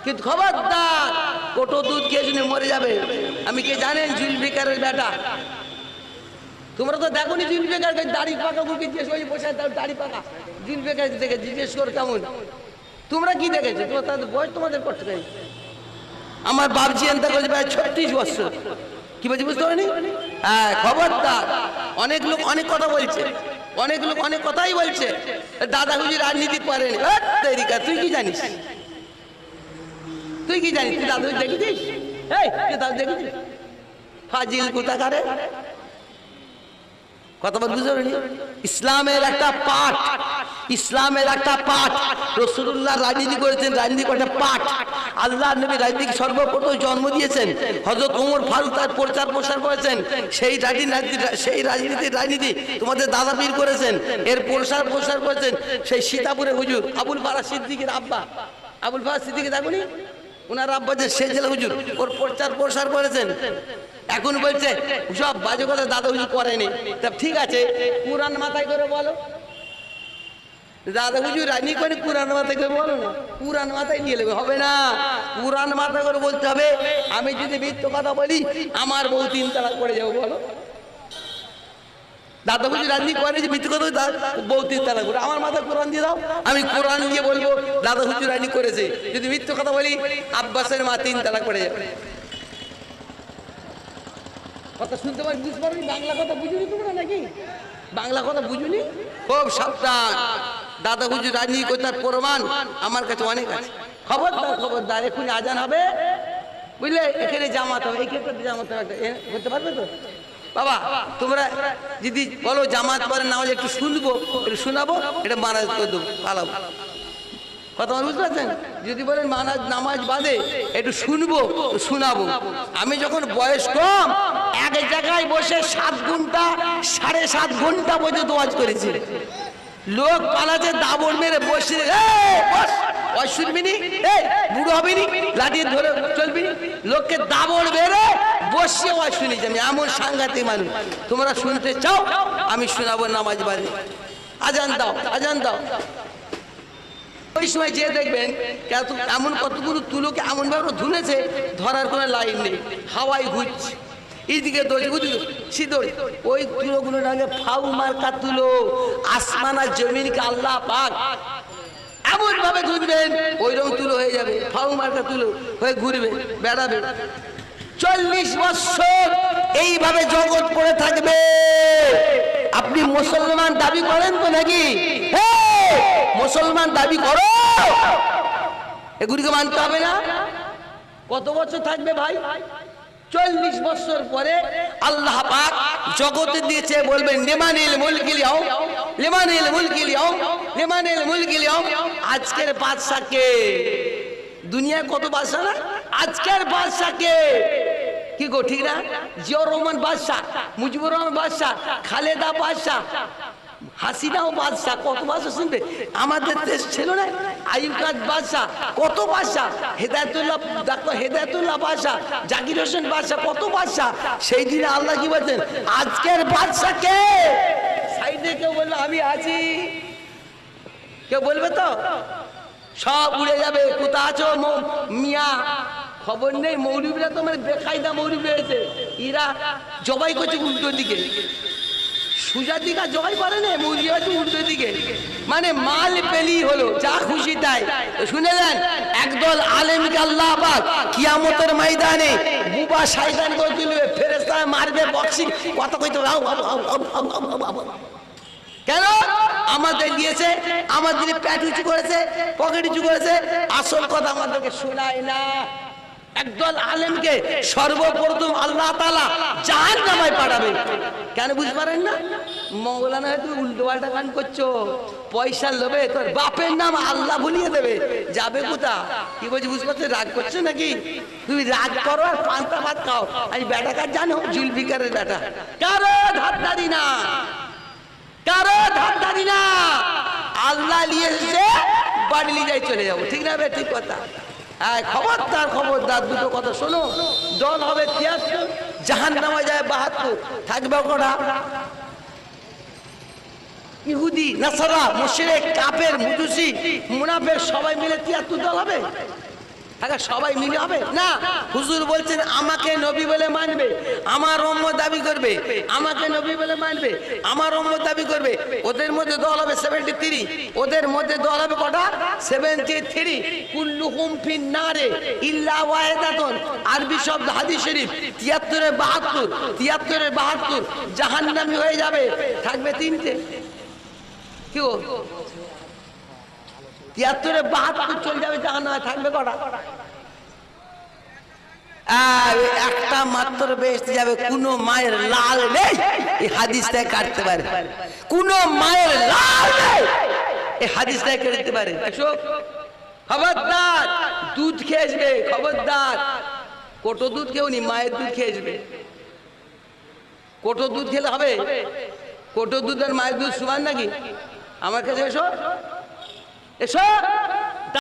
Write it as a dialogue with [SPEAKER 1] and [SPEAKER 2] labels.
[SPEAKER 1] কিন্তু খবরদার কোটো দুধ খেয়ে শুনে মরে যাবে। আমি কে জানেন? জুলফিকারের বেটা। তোমরা তো দেখো নি জুলফিকার দাড়ি পাকা বুকে জিজ্ঞেস করে বসে দাড়ি পাকা জুলফিকার দেখে জিজ্ঞেস কর কেমন। তোমরা কি দেখেছো? তোমার তাদের বয়স তোমাদের করতে পারি। আমার বাপজি এনতা করেছে প্রায় 36 বছর। কি বলছি বুঝতে পারিনি? হ্যাঁ খবরদার। অনেক লোক অনেক কথা বলছে, অনেক লোক অনেক কথাই বলছে। দাদা হুজুর রাজনীতি করেন। তুই কি জানিস? তুই কি জানিস? তুই দাদা হুজুর দেখেছিস? এই তুই দাদা দেখেছিস? ফাজিল কোথাকারে কথা বল বুঝতে পারিনি? ইসলামের একটা পাঠ, ইসলামের একটা পাঠ। রাসূলুল্লাহ রাজনীতি করেছেন, রাজনীতি একটা পাঠ। আল্লাহর নবী রাজনীতিকে সর্বপ্রথম জন্ম দিয়েছেন। হযরত ওমর ফারুক তার প্রচার প্রসার করেছেন। সেই রাজনীতির রাজনীতি তোমাদের দাদা পীর করেছেন। এর প্রসার করেছেন সেই সীতাপুরের হুজুর আবুল ফারাজ সিদ্দিকীর আব্বা। আবুল ফারাজ সিদ্দিকী দেখুনি? ওনার আব্বা যে সেজেল হুজুর, ওর প্রচার প্রসার করেছেন। এখন বলছে সব বাজে কথা দাদা হুজুর করেনি। তা ঠিক আছে, কুরআন মাথায় করে বলো। দাদা হুজুর রাজনীতি করে কুরআন মাথায় করে বলো না। কুরআন মাথায় নিয়ে নেবে, হবে না। কুরআন মাথায় করে বলতে হবে। আমি যদি মিথ্যে কথা বলি আমার বউ 3 তালাক করে যাবো, বলো। দাদা হুজুর রাজনীতি করে যে মিথ্যে কথা বউ 3 তালাক করে, আমার মাথায় কোরআন দিয়ে দাও। আমি কোরআন দিয়ে বলবো দাদা হুজুর রাজনীতি করেছে। যদি মিথ্যে কথা বলি আব্বাসের মা 3 তালাক করে যাবে। কথা শুনতে পারি, বুঝতে পারি। বাংলা কথা বুঝুনি তোমরা নাকি? বাংলা কথা বুঝুনি? খুব সাবধান। দাদা হুজুর রাজনীতি করে তার প্রমাণ আমার কাছে অনেক আছে। খবরদার খবরদার, এক্ষুনি আজান হবে, বুঝলে? এখানে জামাত হবে, এই ক্ষেত্রে জামাত হবে। বলতে পারবে তো বাবা? তোমরা যদি বলো জামাত পড়েন না হলে একটু শুনবো, একটু শোনাবো, এটা মারাজ করে দেবো, ভালো কথা বুঝতে পারছেন? যদি বলেন নামাজ বাদে একটু শুনবো, শোনাবো। আমি যখন বয়স কম এক জায়গায় বসে 7 ঘন্টা 7.5 ঘন্টা পর্যন্ত ওয়াজ করেছি। লোক পালাতে দাবড় মেরে বসে, ওয়াজ শুনবি নি? বুড়ো হবি নি? লাঠি ধরে চলবি নি? লোককে দাবড় মেরে বসে ওয়াজ শুনেছি আমি। এমন সাংঘাতিক মানুষ। তোমরা শুনতে চাও? আমি শোনাবো নামাজ বাদে। আজান দাও, আজান দাও। ওই সময় যে দেখবেন এমন কতগুলো তুলোকে এমন ভাবে ধুনেছে, ধরার কোনো লাইন নেই, হাওয়াই ঘুরছে। এইদিকে ওই তুলোগুলো নাকি ফাউ মার্কা তুলো। আসমান আর জমিনকে আল্লাহ পাক এমন ভাবে ধুনবেন ওইরকম তুলো হয়ে যাবে, ফাউ মার্কা তুলো হয়ে ঘুরবে, বেড়াবে। 40 বছর এইভাবে জগৎ পড়ে থাকবে। আপনি মুসলমান দাবি করেন তো নাকি? মুসলমান দাবি করো, এগুলিকে মানতে হবে না? কত বছর থাকবে ভাই? 40 বছর পরে আল্লাহ পাক জগতে দিয়েছে, বলবেন লিমানিল মুলকিল ইয়াউম, লিমানিল মুলকিল ইয়াউম, লিমানিল মুলকিল ইয়াউম। আজকের বাদশা কে? দুনিয়ায় কত বাদশা না? আজকের বাদশা কে? কি গো ঠিক না? জিয়াউর রহমান বাদশা, মুজিবুর রহমান বাদশা, খালেদা বাদশা, হাসিনাও বাদশা। কত বাদশা শুনবে? আমাদের দেশ ছিল না আইয়ুব খান বাদশা, কত বাদশা। হেদায়েতুল্লাহ, ডাক্তার হেদায়েতুল্লাহ বাদশা, জাকির হোসেন বাদশা, কত বাদশা। সেই দিনে আল্লাহ কি বলছেন? আজকের বাদশা কে? সাইডে কেউ বললো আমি আছি, কেউ বলবে তো? সব উড়ে যাবে। কোথা আছো মিয়া? খবর নেই। মৌলবীরা তো মানে বেকায়দা মৌলবী হয়েছে। এরা জবাই করছে উল্টো দিকে। সুজা দিকা জবাই করে না, মৌলবী হচ্ছে উল্টো দিকে। মানে মাল পেলি হলো, যা খুশি তাই। শুনে নেন, একদল আলেমকে আল্লাহ পাক কিয়ামতের ময়দানে বুবা শয়তান করে তুলবে, ফেরেশতারা মারবে, বক্সিং কথা কইতে কেন? আমাদের দিয়েছে, আমাদের পেট উঁচু করেছে, পকেট উঁচু করেছে, আসল কথা আমাদেরকে শোনায় না। একদল আলেমকে সর্বপ্রথম আল্লাহ তাআলা জাহান্নামে পাঠাবে। কেন বুঝতে পারেন না? মৌলানা হয়তো উল্টো পাল্টা গান করছো, পয়সার লোভে তোর বাপের নাম আল্লাহ ভুলিয়ে দেবে, যাবে কোথা? কি বলছি বুঝতে পারছো? রাগ করছো নাকি? তুমি রাগ করো আর পান্তা ভাত খাও। আমি বেটা কার জানো? জুলফিকারের বেটা। কারো ধারদারি না, কারো ধারদারি না। আল্লাহ নিয়ে এসে বাড়ি নিয়ে যাই, চলে যাবো। ঠিক না? ঠিক কথা। খবরদার খবরদার, দুটো কথা শোনো। দল হবে 73, জাহান্নামে যায় 72, থাকবে কটা? ইহুদি, নাসারা, মুশরিক, কাফের, মুজুসি, মুনাফিক সবাই মিলে 73 দল হবে। আগে সবাই মিলে হবে না। হুজুর বলছেন আমাকে নবী বলে মানবে, আমার উম্মত দাবি করবে, আমাকে নবী বলে মানবে, আমার উম্মত দাবি করবে। ওদের মধ্যে দল হবে 73, ওদের মধ্যে দল হবে কটা? 73। কুল্লুহুম ফিন নারে ইল্লা ওয়াহিদাতুন। আরবি শব্দ হাদিস শরীফ 73-72 জাহান্নামী হয়ে যাবে, থাকবে তিনটে। কি গো 73-72 চলে যাবে জাহান্নামে, থাকবে কটা? আর একটা মাত্র বেহেশতে যাবে। কোন মায়ের লাল নেই এই হাদিসটাকে কাটতে পারে, কোন মায়ের লাল নেই এই হাদিসটাকে কাটতে পারে। দেখো খবরদার, দুধ খেয়ে আসবে, খবরদার। কোটো দুধ খেও নি, মায়ের দুধ খেয়ে আসবে। কোটো দুধ খেলে হবে? কোটো দুধ আর মায়ের দুধ সমান নাকি? আমার কাছে এসো, এসো।